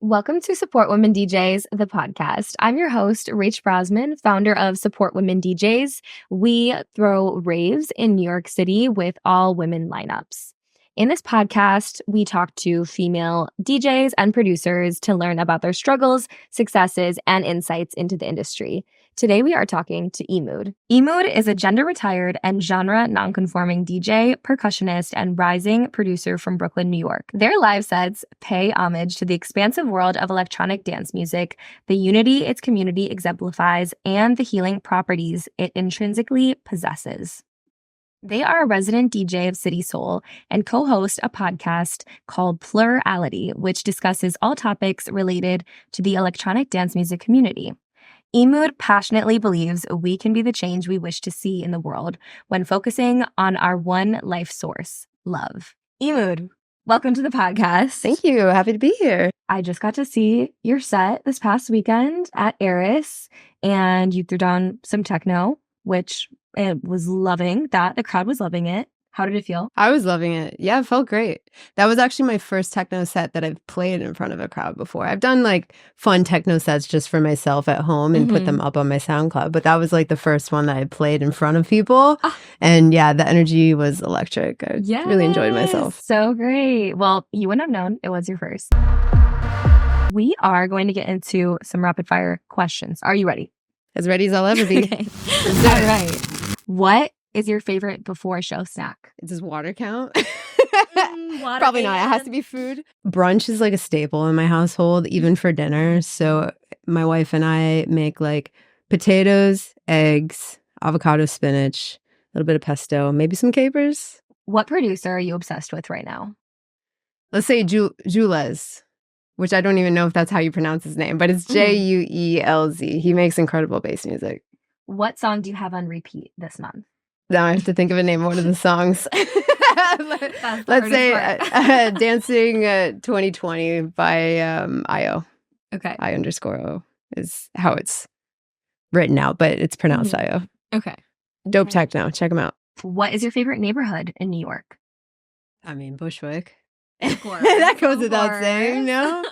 Welcome to Support Women DJs, the podcast. I'm your host, Rach Brosman, founder of Support Women DJs. We throw raves in New York City with all women lineups. In this podcast, we talk to female DJs and producers to learn about their struggles, successes, and insights into the industry. Today, we are talking to Emood. Emood is a gender-retired and genre nonconforming DJ, percussionist, and rising producer from Brooklyn, New York. Their live sets pay homage to the expansive world of electronic dance music, the unity its community exemplifies, and the healing properties it intrinsically possesses. They are a resident DJ of City Soul and co-host a podcast called Plurality, which discusses all topics related to the electronic dance music community. Emood passionately believes we can be the change we wish to see in the world when focusing on our one life source, love. Emood, welcome to the podcast. Thank you. Happy to be here. I just got to see your set this past weekend at Eris, and you threw down some techno, which it was loving that. The crowd was loving it. How did it feel? I was loving it. Yeah, it felt great. That was actually my first techno set that I've played in front of a crowd before. I've done like fun techno sets just for myself at home and put them up on my SoundCloud. But that was like the first one that I played in front of people. And yeah, the energy was electric. I really enjoyed myself. So great. Well, you wouldn't have known it was your first. We are going to get into some rapid fire questions. Are you ready? As ready as I'll ever be. Okay. All right. What is your favorite before show snack? Does water count? Water Probably not. It has to be food. Brunch is like a staple in my household, even for dinner. So my wife and I make like potatoes, eggs, avocado, spinach, a little bit of pesto, maybe some capers. What producer are you obsessed with right now? Let's say Julez, which I don't even know if that's how you pronounce his name, but it's Juelz. He makes incredible bass music. What song do you have on repeat this month? Now I have to think of a name of one of the songs. Let's say Dancing 2020 by IO. Okay. I_O is how it's written out, but it's pronounced IO. Okay. Dope techno. Check them out. What is your favorite neighborhood in New York? I mean, Bushwick. Of course. That goes without saying, no?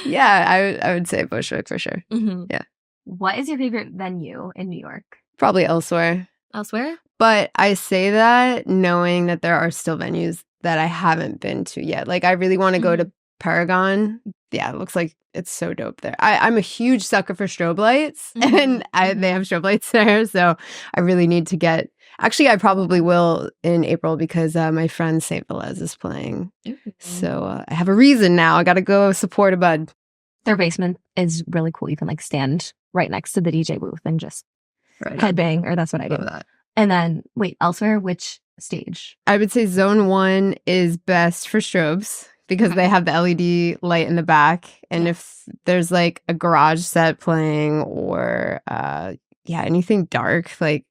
Yeah, I would say Bushwick for sure. Yeah. What is your favorite venue in New York? Probably Elsewhere. Elsewhere? But I say that knowing that there are still venues that I haven't been to yet. Like, I really want to go to Paragon. Yeah, it looks like it's so dope there. I'm a huge sucker for strobe lights, and they have strobe lights there. So I really need to get... Actually, I probably will in April because my friend St. Velez is playing. So I have a reason now. I got to go support a bud. Their basement is really cool. You can like stand right next to the DJ booth and just headbang, or that's what I do. That. And then, wait, Elsewhere, which stage? I would say Zone 1 is best for strobes because they have the LED light in the back. And if there's like a garage set playing or anything dark, like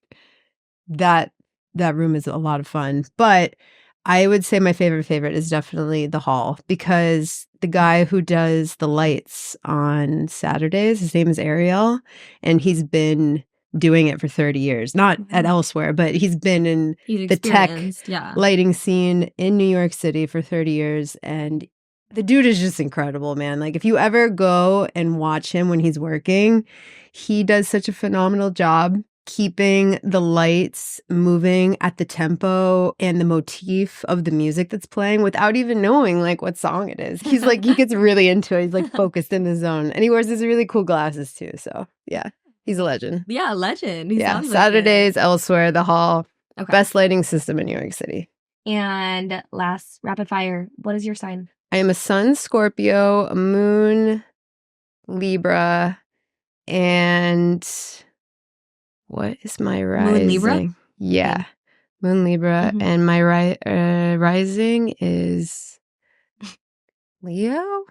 that room is a lot of fun. But I would say my favorite is definitely the hall because the guy who does the lights on Saturdays, his name is Ariel, and he's been doing it for 30 years. Not at Elsewhere, but he's been in the tech lighting scene in New York City for 30 years. And the dude is just incredible, man. Like, if you ever go and watch him when he's working, he does such a phenomenal job keeping the lights moving at the tempo and the motif of the music that's playing without even knowing like what song it is. He's like, he gets really into it. He's like focused in the zone, and he wears these really cool glasses too. So yeah, he's a legend. Yeah, legend. Saturdays, Elsewhere, the hall, best lighting system in New York City. And last rapid fire, what is your sign? I am a sun Scorpio, a moon Libra, and what is my rising? Moon Libra? Yeah. Moon Libra. And my rising is Leo?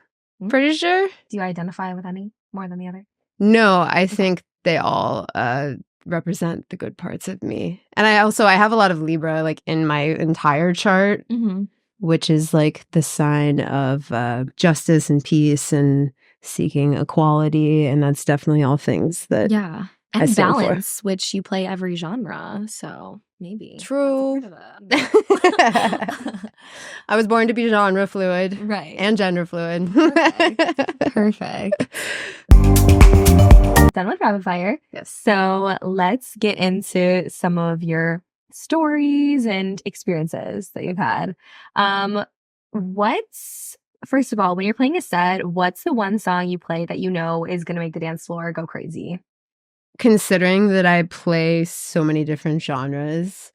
Pretty sure. Do you identify with any more than the other? No, I think they all represent the good parts of me. And I have a lot of Libra like in my entire chart, which is like the sign of justice and peace and seeking equality. And that's definitely all things that And stand for. balance, which you play every genre, so maybe. True. That's a part of it. I was born to be genre fluid. Right. And gender fluid. Perfect. Done with rapid fire. Yes. So let's get into some of your stories and experiences that you've had. First of all, when you're playing a set, what's the one song you play that you know is going to make the dance floor go crazy? Considering that I play so many different genres,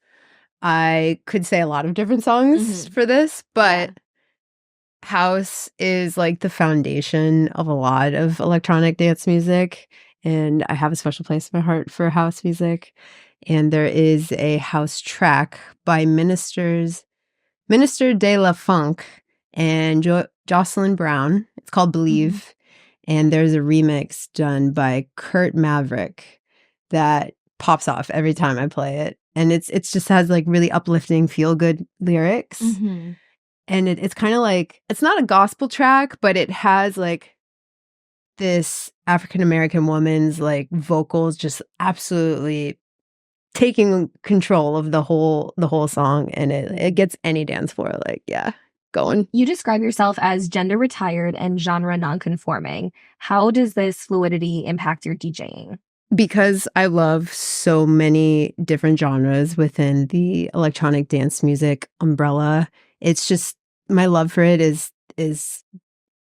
I could say a lot of different songs for this, but house is like the foundation of a lot of electronic dance music. And I have a special place in my heart for house music. And there is a house track by Minister de la Funk and Jocelyn Brown. It's called Believe. And there's a remix done by Kurt Maverick that pops off every time I play it. And it's just has like really uplifting, feel-good lyrics. And it's kind of like, it's not a gospel track, but it has like this African-American woman's like vocals just absolutely taking control of the whole song. And it gets any dance floor like, going. You describe yourself as gender retired and genre nonconforming. How does this fluidity impact your DJing? Because I love so many different genres within the electronic dance music umbrella, it's just my love for it is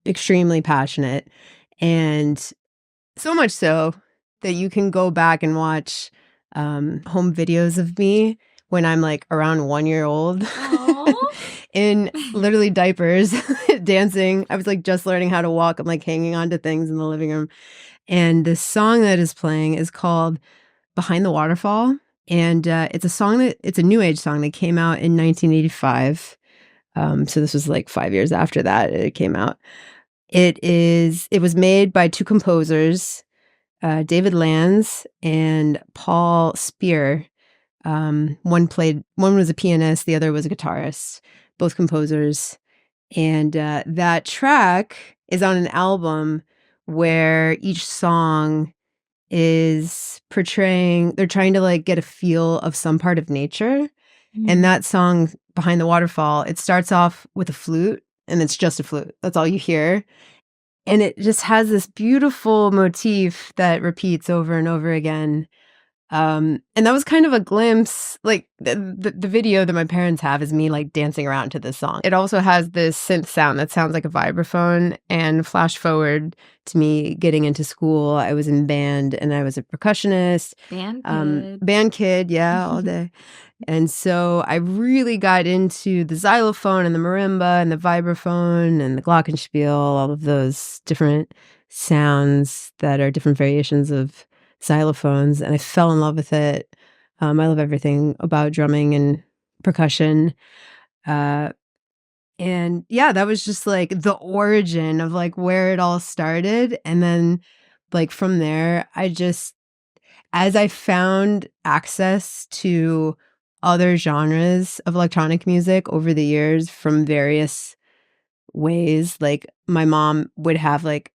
extremely passionate, and so much so that you can go back and watch home videos of me when I'm like around 1 year old in literally diapers dancing. I was like just learning how to walk. I'm like hanging onto things in the living room. And the song that is playing is called Behind the Waterfall. And it's a new age song that came out in 1985. So this was like 5 years after that it came out. It was made by two composers, David Lanz and Paul Spear. One was a pianist, the other was a guitarist, both composers. And that track is on an album where each song is they're trying to like get a feel of some part of nature. And that song, Behind the Waterfall, it starts off with a flute, and it's just a flute. That's all you hear. And it just has this beautiful motif that repeats over and over again. And that was kind of a glimpse, like the video that my parents have is me like dancing around to this song. It also has this synth sound that sounds like a vibraphone, and flash forward to me getting into school. I was in band and I was a percussionist. Band kid, all day. And so I really got into the xylophone and the marimba and the vibraphone and the glockenspiel, all of those different sounds that are different variations of xylophones, and I fell in love with it. I love everything about drumming and percussion. And that was just like the origin of like where it all started. And then like from there, as I found access to other genres of electronic music over the years from various ways, like my mom would have like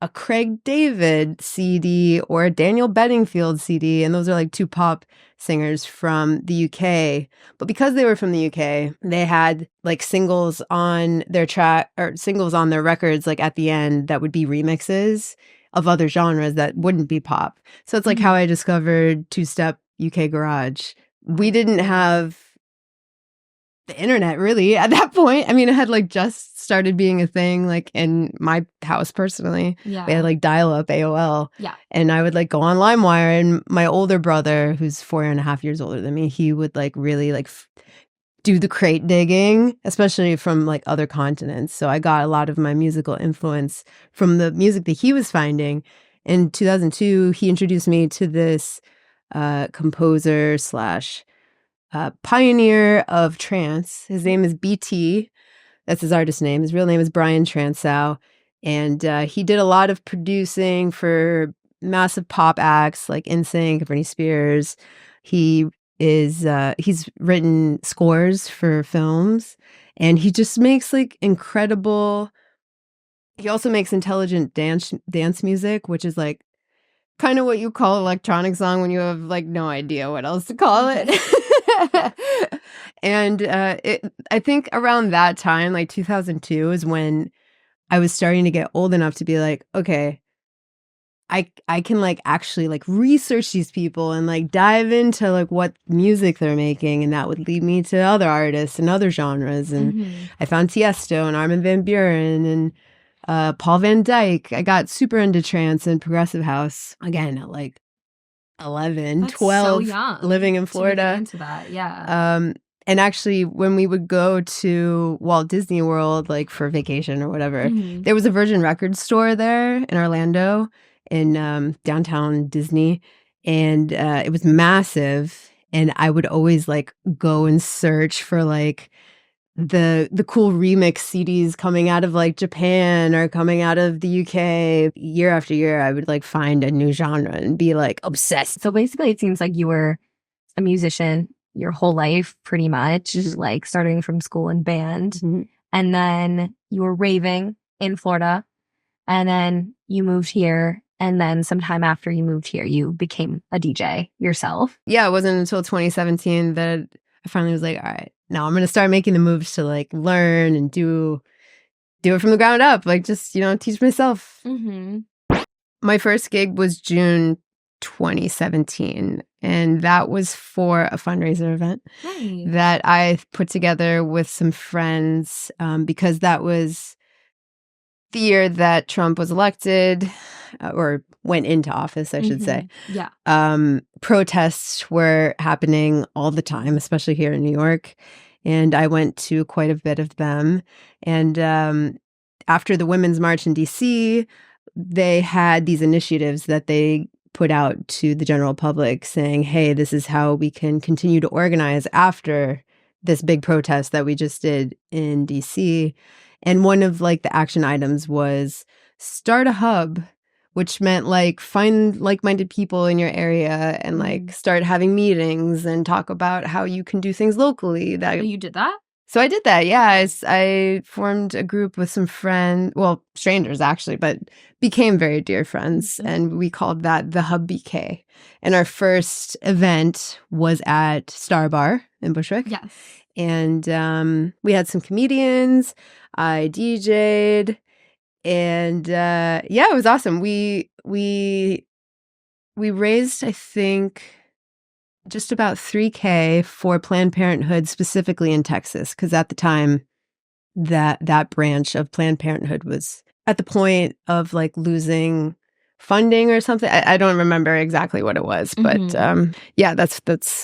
a Craig David CD or a Daniel Bedingfield CD. And those are like two pop singers from the UK. But because they were from the UK, they had like singles on their track or singles on their records, like at the end that would be remixes of other genres that wouldn't be pop. So it's like how I discovered two-step UK garage. We didn't have the internet really at that point. I mean, it had like just started being a thing like in my house personally. Yeah. We had like dial-up AOL. Yeah. And I would like go on LimeWire, and my older brother, who's 4.5 years older than me, he would like really like do the crate digging, especially from like other continents. So I got a lot of my musical influence from the music that he was finding. In 2002, he introduced me to this composer slash pioneer of trance. His name is BT. That's his artist name. His real name is Brian Transow. And he did a lot of producing for massive pop acts like NSYNC, Britney Spears. He's written scores for films, and he just makes like incredible. He also makes intelligent dance music, which is like kind of what you call electronic song when you have like no idea what else to call it. And I think around that time, like 2002, is when I was starting to get old enough to be like, okay, I can like actually like research these people and like dive into like what music they're making, and that would lead me to other artists and other genres. And I found Tiesto and Armin van Buuren and Paul Van Dyke. I got super into trance and progressive house again at like 11, That's 12, so young living in to be Florida. into that, yeah. And actually, when we would go to Walt Disney World, like for vacation or whatever, there was a Virgin Records store there in Orlando, in downtown Disney, and it was massive. And I would always like go and search for like the cool remix CDs coming out of like Japan or coming out of the UK. Year after year, I would like find a new genre and be like obsessed. So basically, it seems like you were a musician your whole life, pretty much, like starting from school and band. And then you were raving in Florida, and then you moved here. And then sometime after you moved here, you became a DJ yourself. Yeah, it wasn't until 2017 that I finally was like, all right, now I'm going to start making the moves to like learn and do it from the ground up. Like just, teach myself. My first gig was June 2017. And that was for a fundraiser event that I put together with some friends because that was the year that Trump was elected or went into office, I should say. Yeah. Protests were happening all the time, especially here in New York. And I went to quite a bit of them. And after the Women's March in DC, they had these initiatives that they put out to the general public saying, hey, this is how we can continue to organize after this big protest that we just did in DC. And one of like the action items was start a hub, which meant like find like-minded people in your area and like start having meetings and talk about how you can do things locally. So you did that? So I did that, yeah. I formed a group with some friends, well, strangers actually, but became very dear friends. And we called that the Hub BK. And our first event was at Star Bar in Bushwick. Yes. And we had some comedians. I DJ'd. And yeah, it was awesome. We raised, I think, just about $3,000 for Planned Parenthood, specifically in Texas, because at the time that branch of Planned Parenthood was at the point of like losing funding or something. I don't remember exactly what it was, but yeah, that's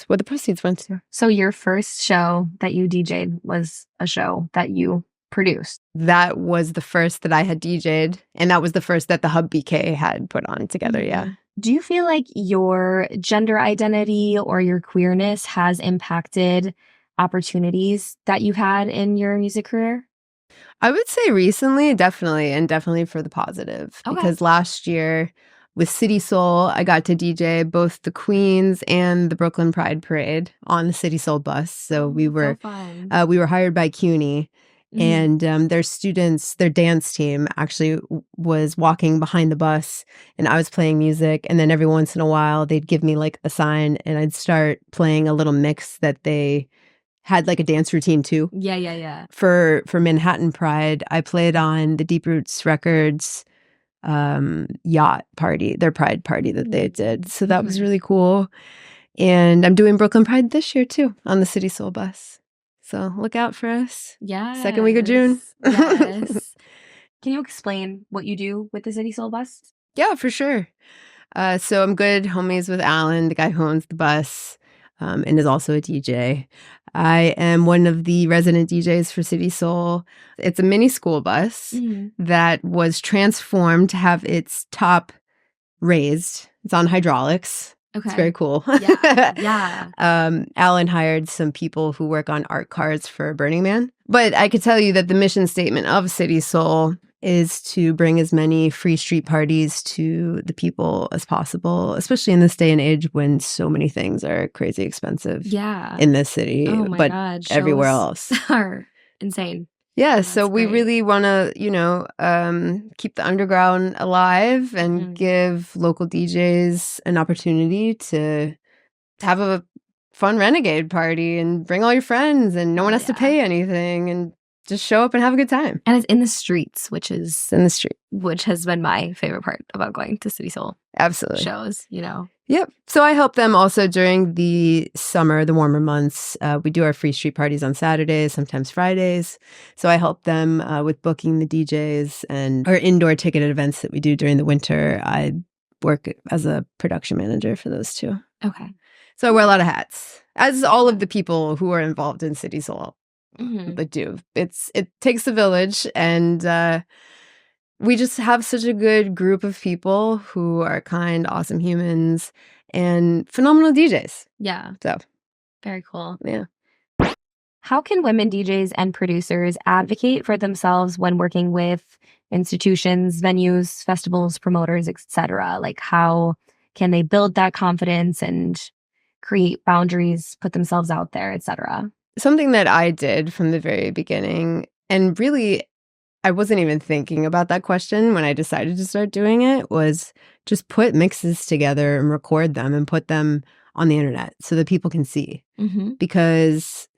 what the proceeds went to. So your first show that you DJ'd was a show that you produced? That was the first that I had DJ'd, and that was the first that the Hub BK had put on together, yeah. Do you feel like your gender identity or your queerness has impacted opportunities that you had in your music career? I would say recently, definitely, and definitely for the positive. Okay. Because last year with City Soul, I got to DJ both the Queens and the Brooklyn Pride Parade on the City Soul bus. So we were hired by CUNY. And their students, their dance team actually was walking behind the bus, and I was playing music. And then every once in a while, they'd give me like a sign, and I'd start playing a little mix that they had like a dance routine too. Yeah. For Manhattan Pride, I played on the Deep Roots Records yacht party, their Pride party that they did. So that was really cool. And I'm doing Brooklyn Pride this year too on the City Soul bus. So look out for us. Yeah. Second week of June. Yes. Can you explain what you do with the City Soul bus? Yeah, for sure. So I'm good homies with Alan, the guy who owns the bus, and is also a DJ. I am one of the resident DJs for City Soul. It's a mini school bus that was transformed to have its top raised. It's on hydraulics. Okay. It's very cool. Yeah. Alan hired some people who work on art cards for Burning Man. But I could tell you that the mission statement of City Soul is to bring as many free street parties to the people as possible, especially in this day and age when so many things are crazy expensive in this city, but everywhere else are insane. Yeah, That's so we great. really want to, keep the underground alive and give local DJs an opportunity to have a fun renegade party and bring all your friends, and no one has to pay anything, and just show up and have a good time. And it's in the streets, which is in the street, which has been my favorite part about going to City Soul absolutely. shows, Yep. So I help them also during the summer, the warmer months. We do our free street parties on Saturdays, sometimes Fridays. So I help them with booking the DJs and our indoor ticketed events that we do during the winter. I work as a production manager for those too. Okay. So I wear a lot of hats, as all of the people who are involved in City Soul do. It takes a village, and we just have such a good group of people who are kind, awesome humans, and phenomenal DJs. Yeah. So very cool. Yeah. How can women DJs and producers advocate for themselves when working with institutions, venues, festivals, promoters, etc.? Like, how can they build that confidence and create boundaries, put themselves out there, etc.? Something that I did from the very beginning, and really I wasn't even thinking about that question when I decided to start doing it, was just put mixes together and record them and put them on the internet so that people can see. Because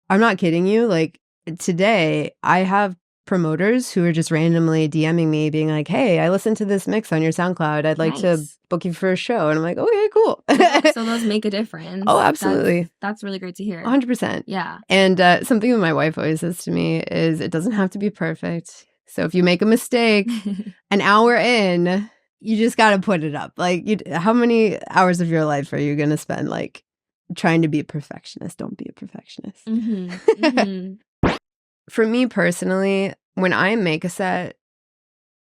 I'm not kidding you, like today I have promoters who are just randomly DMing me being like, hey, I listened to this mix on your SoundCloud. I'd like to book you for a show. And I'm like, okay, cool. So those make a difference. Oh, absolutely. That's really great to hear. 100%. Yeah. And something that my wife always says to me is it doesn't have to be perfect. So if you make a mistake an hour in, you just got to put it up. Like, how many hours of your life are you going to spend like trying to be a perfectionist? Don't be a perfectionist. For me personally, when I make a set,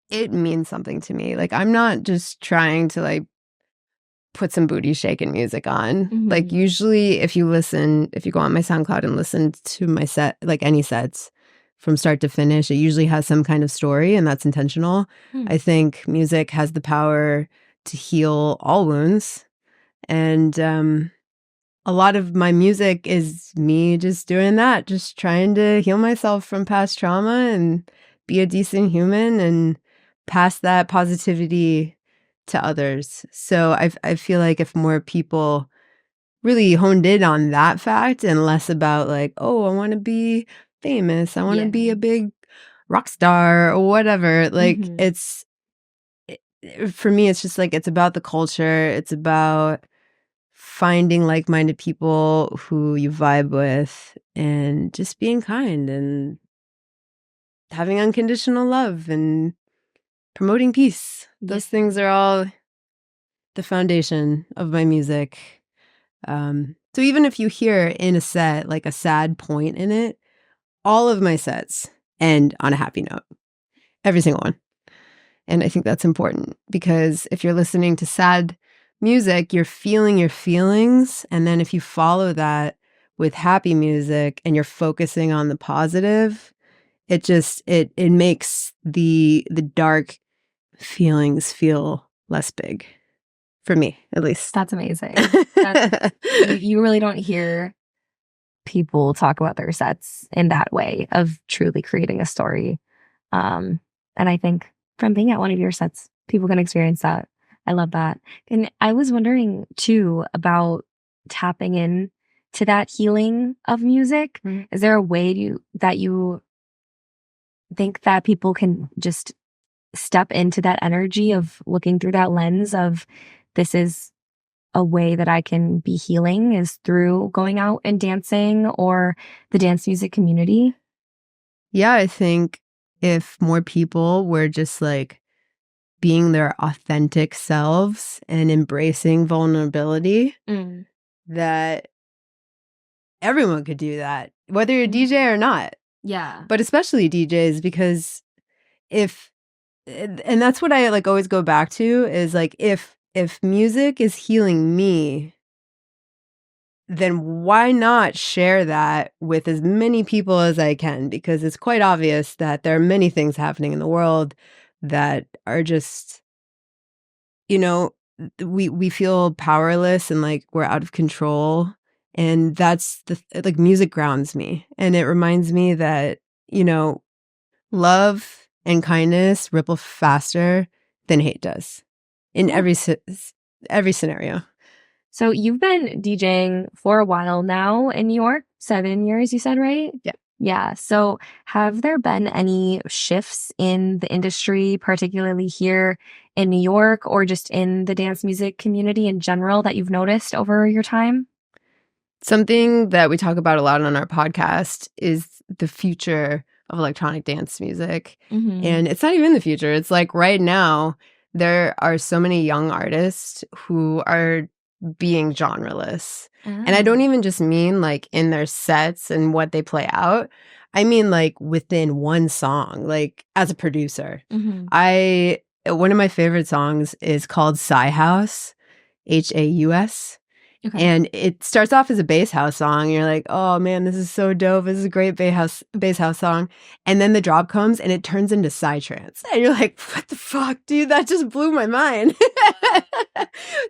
it means something to me. Like, I'm not just trying to like put some booty shaking music on. Like, usually if you go on my SoundCloud and listen to my set, like any sets from start to finish, it usually has some kind of story, and that's intentional. I think music has the power to heal all wounds. And a lot of my music is me just doing that, just trying to heal myself from past trauma and be a decent human and pass that positivity to others. So I feel like if more people really honed in on that fact and less about like, oh, I want to be famous, I want to be a big rock star or whatever, like for me, it's just like, it's about the culture. It's about finding like-minded people who you vibe with and just being kind and having unconditional love and promoting peace. Those things are all the foundation of my music. So even if you hear in a set like a sad point in it, all of my sets end on a happy note. Every single one. And I think that's important, because if you're listening to sad music, you're feeling your feelings. And then if you follow that with happy music and you're focusing on the positive, it makes the dark feelings feel less big. For me, at least. That's amazing. You really don't hear people talk about their sets in that way of truly creating a story. And I think from being at one of your sets, people can experience that. I love that. And I was wondering too about tapping in to that healing of music. Is there a way that you think that people can just step into that energy of looking through that lens of, this is a way that I can be healing, is through going out and dancing or the dance music community? Yeah, I think if more people were just like being their authentic selves and embracing vulnerability, that everyone could do that, whether you're a DJ or not. Yeah. But especially DJs, because and that's what I like always go back to, is like, if music is healing me, then why not share that with as many people as I can? Because it's quite obvious that there are many things happening in the world that are just, we feel powerless and like we're out of control. And that's like, music grounds me. And it reminds me that you know, love and kindness ripple faster than hate does in every scenario. So you've been DJing for a while now in New York, 7 years, you said, right? Yeah. Yeah. So have there been any shifts in the industry, particularly here in New York or just in the dance music community in general that you've noticed over your time? Something that we talk about a lot on our podcast is the future of electronic dance music. Mm-hmm. And it's not even the future. It's like right now, there are so many young artists who are being genreless. And I don't even just mean like in their sets and what they play out. I mean like within one song, like as a producer. Mm-hmm. One of my favorite songs is called Psy House, Haus. Okay. And it starts off as a bass house song. And you're like, oh man, this is so dope. This is a great bass house song. And then the drop comes and it turns into psytrance. And you're like, what the fuck, dude? That just blew my mind.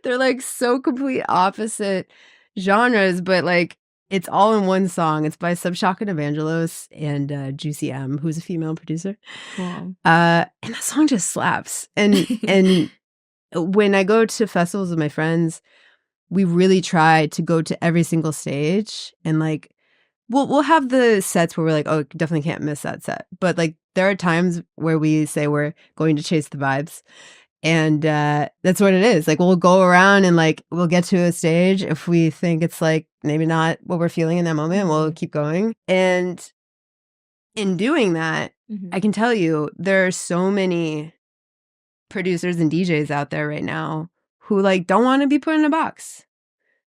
They're like so complete opposite genres, but like it's all in one song. It's by Subshock and Evangelos and Juicy M, who's a female producer. Cool. And the song just slaps. And when I go to festivals with my friends, we really try to go to every single stage and like we'll have the sets where we're like, oh, definitely can't miss that set. But like there are times where we say we're going to chase the vibes. And that's what it is. Like we'll go around and like we'll get to a stage. If we think it's like maybe not what we're feeling in that moment, we'll keep going. And in doing that, I can tell you there are so many producers and DJs out there right now who like don't want to be put in a box.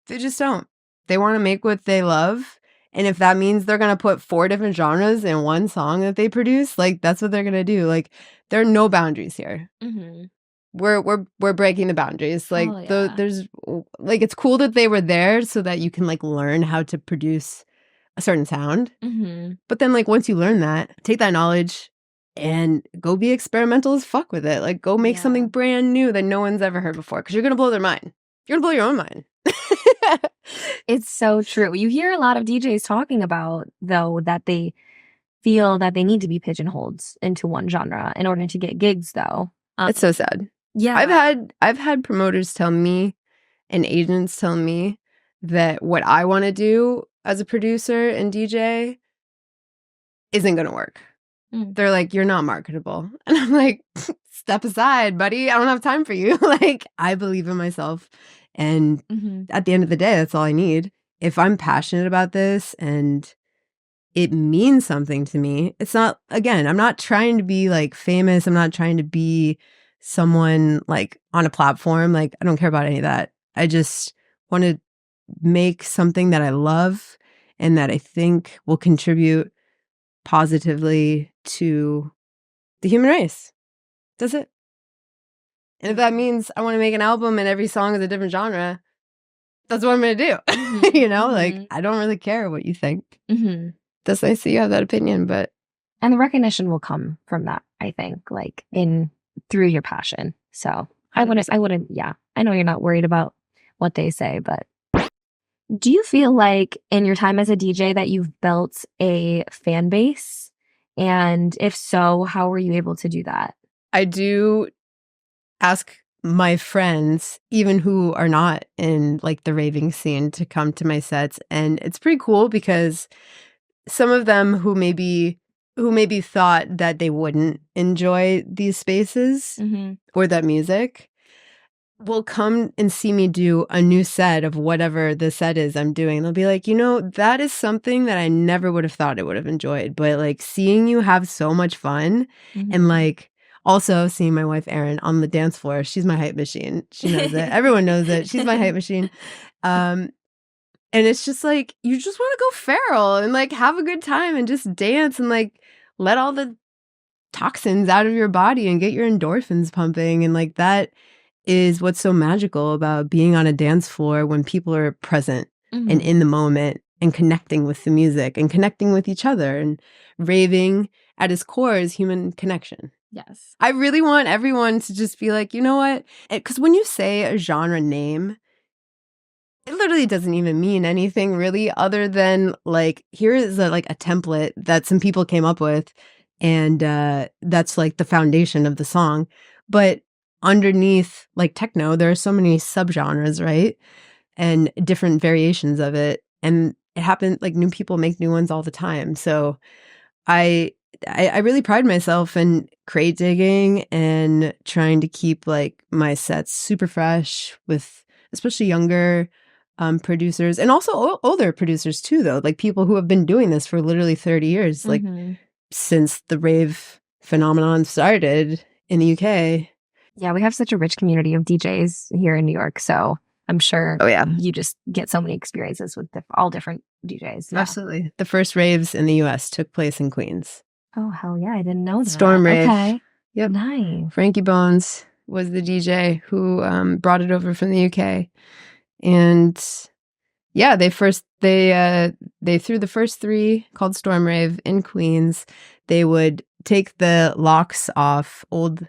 They just don't. They want to make what they love. And if that means they're going to put 4 different genres in one song that they produce, like that's what they're going to do. Like there are no boundaries here. Mm-hmm. We're breaking the boundaries. Like there's like it's cool that they were there so that you can like learn how to produce a certain sound. Mm-hmm. But then like once you learn that, take that knowledge and go be experimental as fuck with it. Like go make something brand new that no one's ever heard before because you're going to blow their mind. You're going to blow your own mind. It's so true. You hear a lot of DJs talking about, though, that they feel that they need to be pigeonholed into one genre in order to get gigs, though. It's so sad. Yeah. I've had promoters tell me and agents tell me that what I want to do as a producer and DJ isn't going to work. They're like, you're not marketable. And I'm like, step aside, buddy. I don't have time for you. Like, I believe in myself. And at the end of the day, that's all I need. If I'm passionate about this and it means something to me, it's not, again, I'm not trying to be like famous. I'm not trying to be someone like on a platform. Like, I don't care about any of that. I just want to make something that I love and that I think will contribute positively to the human race. That's it. And if that means I want to make an album and every song is a different genre, that's what I'm going to do. You know, like I don't really care what you think. That's nice that you have that opinion, but. And the recognition will come from that, I think, like through your passion. So I wouldn't, yeah. I know you're not worried about what they say, but do you feel like in your time as a DJ that you've built a fan base? And if so, how were you able to do that? I do ask my friends, even who are not in like the raving scene, to come to my sets. And it's pretty cool because some of them who maybe thought that they wouldn't enjoy these spaces or that music will come and see me do a new set of whatever the set is I'm doing. They'll be like, you know, that is something that I never would have thought I would have enjoyed. But like seeing you have so much fun and like also seeing my wife Erin on the dance floor, she's my hype machine. She knows it. Everyone knows it. She's my hype machine. And it's just like, you just want to go feral and like have a good time and just dance and like let all the toxins out of your body and get your endorphins pumping. And like that is what's so magical about being on a dance floor when people are present and in the moment and connecting with the music and connecting with each other. And raving at its core is human connection. Yes. I really want everyone to just be like, you know what? Because when you say a genre name, it literally doesn't even mean anything really other than like, here is a template that some people came up with. And that's like the foundation of the song. But underneath like techno, there are so many subgenres, right? And different variations of it. And it happened like new people make new ones all the time. So I really pride myself in crate digging and trying to keep like my sets super fresh with especially younger producers and also older producers too, though, like people who have been doing this for literally 30 years, like since the rave phenomenon started in the UK. Yeah, we have such a rich community of DJs here in New York, so I'm sure you just get so many experiences with all different DJs. Yeah. Absolutely. The first raves in the US took place in Queens. Oh, hell yeah. I didn't know that. Storm rave. Okay. Yep. Nice. Frankie Bones was the DJ who brought it over from the UK. And yeah, they threw the first 3 called Storm Rave in Queens. They would take the locks off old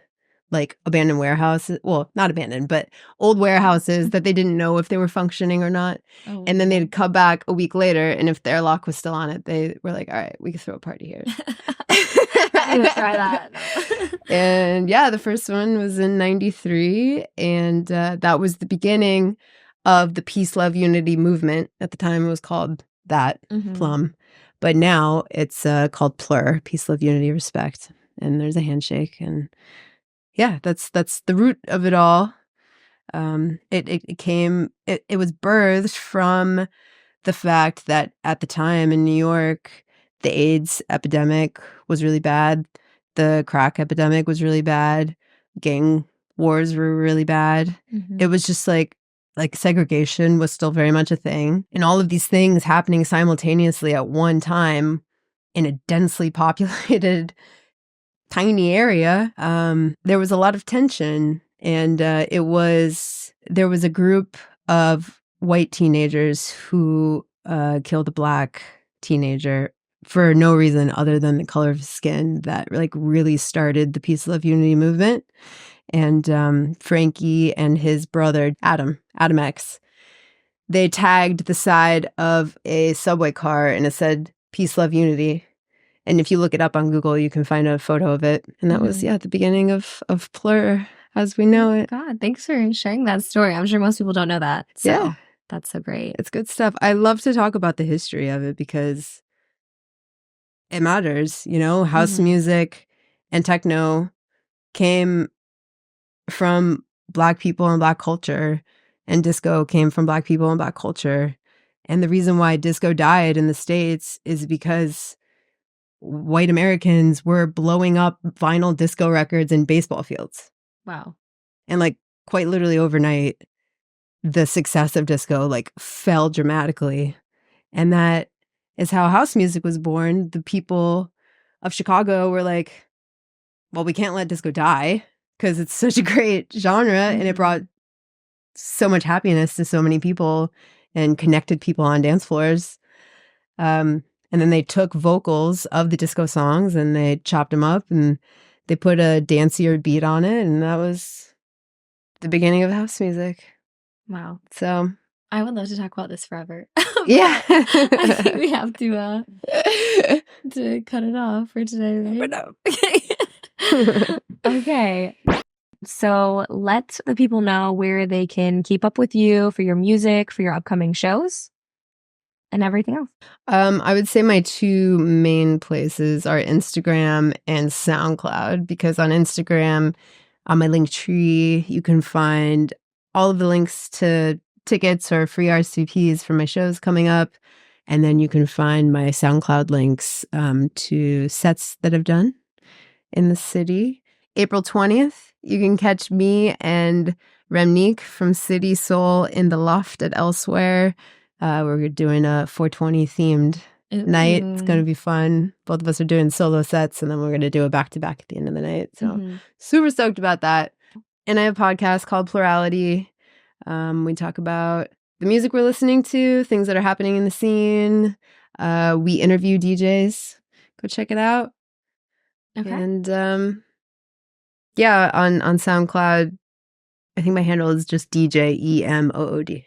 like abandoned warehouses. Well, not abandoned, but old warehouses that they didn't know if they were functioning or not. Oh, and then they'd come back a week later, and if their lock was still on it, they were like, all right, we can throw a party here. I need to try that. And yeah, the first one was in 93. And that was the beginning of the Peace, Love, Unity movement. At the time, it was called that, Plum. But now it's called Plur, Peace, Love, Unity, Respect. And there's a handshake. And yeah, that's the root of it all. It was birthed from the fact that at the time in New York, the AIDS epidemic was really bad. The crack epidemic was really bad. Gang wars were really bad. It was just like segregation was still very much a thing. And all of these things happening simultaneously at one time in a densely populated tiny area, there was a lot of tension. And there was a group of white teenagers who killed a black teenager for no reason other than the color of his skin that like really started the Peace, Love, Unity movement. And Frankie and his brother, Adam X, they tagged the side of a subway car and it said Peace, Love, Unity. And if you look it up on Google, you can find a photo of it. And that was, the beginning of Plur as we know it. God, thanks for sharing that story. I'm sure most people don't know that. So yeah. That's so great. It's good stuff. I love to talk about the history of it because it matters, you know? House music and techno came from Black people and Black culture, and disco came from Black people and Black culture. And the reason why disco died in the States is because white Americans were blowing up vinyl disco records in baseball fields. Wow. And like quite literally overnight, the success of disco like fell dramatically. And that is how house music was born. The people of Chicago were like, well, we can't let disco die because it's such a great genre and it brought so much happiness to so many people and connected people on dance floors. And then they took vocals of the disco songs and they chopped them up and they put a dancier beat on it. And that was the beginning of house music. Wow. So I would love to talk about this forever. Yeah. I think we have to cut it off for today, right? No. Okay. So let the people know where they can keep up with you for your music, for your upcoming shows, and everything else. I would say my 2 main places are Instagram and SoundCloud, because on Instagram, on my link tree, you can find all of the links to tickets or free RSVPs for my shows coming up. And then you can find my SoundCloud links to sets that I've done in the city. April 20th, you can catch me and Remnique from City Soul in the Loft at Elsewhere. We're doing a 420 themed night. It's going to be fun. Both of us are doing solo sets, and then we're going to do a back-to-back at the end of the night. So super stoked about that. And I have a podcast called Plurality. We talk about the music we're listening to, things that are happening in the scene. We interview DJs. Go check it out. Okay. And yeah, on SoundCloud, I think my handle is just DJ EMOOD.